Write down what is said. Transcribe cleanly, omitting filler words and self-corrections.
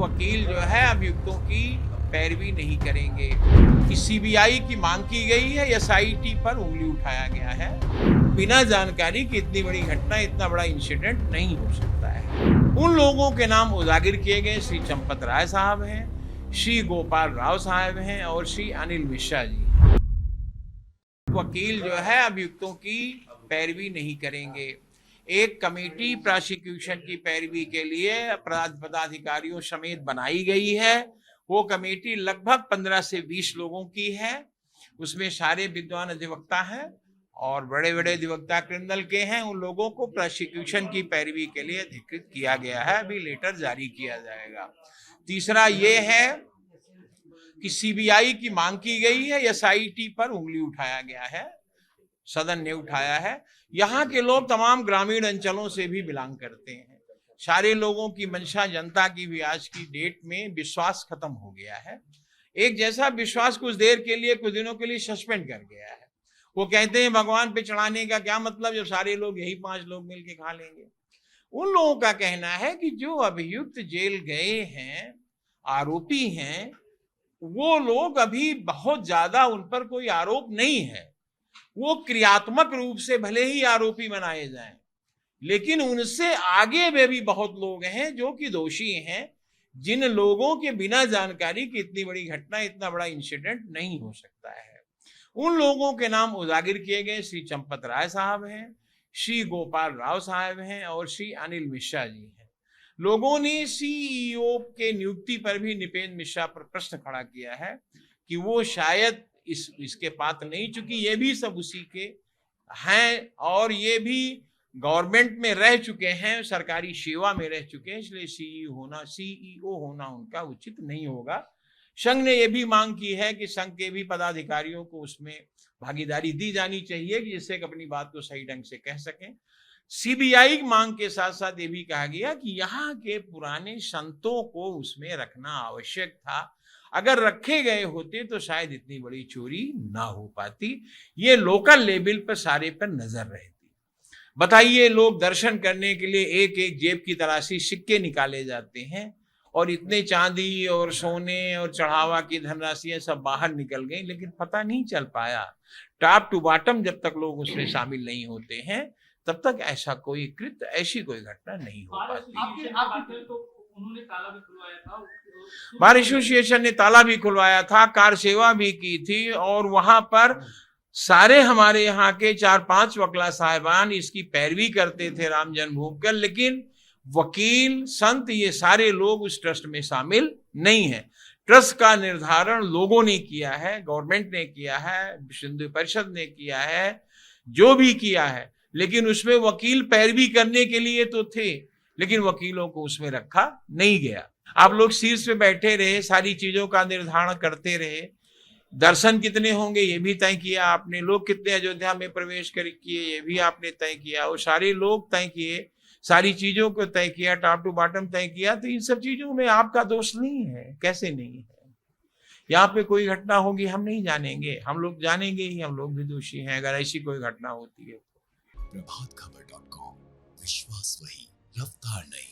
वकील जो है अभियुक्तों की पैरवी नहीं करेंगे। कि सीबीआई की मांग की गई है, एसआईटी पर उंगली उठाया गया है। बिना जानकारी की इतनी बड़ी घटना, इतना बड़ा इंसिडेंट नहीं हो सकता है। उन लोगों के नाम उजागर किए गए श्री चंपत राय साहब हैं, श्री गोपाल राव साहब हैं और श्री अनिल मिश्रा जी। वकील जो है अभियुक्तों की पैरवी नहीं करेंगे। एक कमेटी प्रोसिक्यूशन की पैरवी के लिए पदाधिकारियों समेत बनाई गई है। वो कमेटी लगभग 15 से 20 लोगों की है। उसमें सारे विद्वान अधिवक्ता हैं और बड़े बड़े अधिवक्ता क्रिमिनल के हैं। उन लोगों को प्रोसिक्यूशन की पैरवी के लिए अधिकृत किया गया है। अभी लेटर जारी किया जाएगा। तीसरा ये है कि सीबीआई की मांग की गई है, एसआईटी पर उंगली उठाया गया है, सदन ने उठाया है। यहाँ के लोग तमाम ग्रामीण अंचलों से भी बिलोंग करते हैं। सारे लोगों की मंशा, जनता की भी आज की डेट में विश्वास खत्म हो गया है। एक जैसा विश्वास कुछ देर के लिए, कुछ दिनों के लिए सस्पेंड कर गया है। वो कहते हैं भगवान पे चढ़ाने का क्या मतलब जब सारे लोग यही 5 लोग मिलके खा लेंगे। उन लोगों का कहना है कि जो अभियुक्त जेल गए हैं, आरोपी हैं, वो लोग अभी बहुत ज्यादा, उन पर कोई आरोप नहीं है। वो क्रियात्मक रूप से भले ही आरोपी बनाए जाएं, लेकिन उनसे आगे में भी बहुत लोग हैं जो कि दोषी हैं, जिन लोगों के बिना जानकारी की इतनी बड़ी घटना, इतना बड़ा इंसिडेंट नहीं हो सकता है। उन लोगों के नाम उजागर किए गए श्री चंपत राय साहब हैं, श्री गोपाल राव साहब हैं और श्री अनिल मिश्रा जी हैं। लोगों ने सीईओ के नियुक्ति पर भी निपेंद्र मिश्रा पर प्रश्न खड़ा किया है कि वो शायद इसके पात्र नहीं, चूंकि ये भी सब उसी के हैं और ये भी गवर्नमेंट में रह चुके हैं, सरकारी सेवा में रह चुके हैं, इसलिए सीईओ होना उनका उचित नहीं होगा। संघ ने यह भी मांग की है कि संघ के भी पदाधिकारियों को उसमें भागीदारी दी जानी चाहिए कि जिससे अपनी बात को सही ढंग से कह सकें। सीबीआई मांग के साथ साथ ये भी कहा गया कि यहाँ के पुराने संतों को उसमें रखना आवश्यक था। अगर रखे गए होते तो शायद इतनी बड़ी चोरी ना हो पाती। ये लोकल लेवल पर सारे पर नजर रहती। बताइए, लोग दर्शन करने के लिए एक एक जेब की तलाशी सिक्के निकाले जाते हैं और इतने चांदी और सोने और चढ़ावा की धनराशियां सब बाहर निकल गई, लेकिन पता नहीं चल पाया। टॉप टू बॉटम जब तक लोग उसमें शामिल नहीं होते हैं, तब तक ऐसा कोई कृत्य, ऐसी कोई घटना नहीं हो पाती। उन्होंने ताला भी खुलवाया था, बार एसोसिएशन ने ताला भी खुलवाया था, कार सेवा भी की थी और वहां पर सारे हमारे यहाँ के 4-5 वकला साहिबान इसकी पैरवी करते थे राम जन्मभूमि का, लेकिन वकील, संत, ये सारे लोग उस ट्रस्ट में शामिल नहीं है। ट्रस्ट का निर्धारण लोगों ने किया है, गवर्नमेंट ने किया है, विश्व हिंदू परिषद ने किया है, जो भी किया है, लेकिन उसमें वकील पैरवी करने के लिए तो थे, लेकिन वकीलों को उसमें रखा नहीं गया। आप लोग शीर्ष पे बैठे रहे, सारी चीजों का निर्धारण करते रहे। दर्शन कितने होंगे ये भी तय किया आपने, लोग कितने अयोध्या में प्रवेश किए ये भी आपने तय किया, और सारे लोग तय किए, सारी चीजों को तय किया, टॉप टू बॉटम तय किया। तो इन सब चीजों में आपका दोष नहीं है, कैसे नहीं है? यहाँ पे कोई घटना होगी हम नहीं जानेंगे, हम लोग जानेंगे ही, हम लोग भी दोषी हैं अगर ऐसी कोई घटना होती है। प्रभातखबर.com, विश्वास वही, रफ्तार नहीं।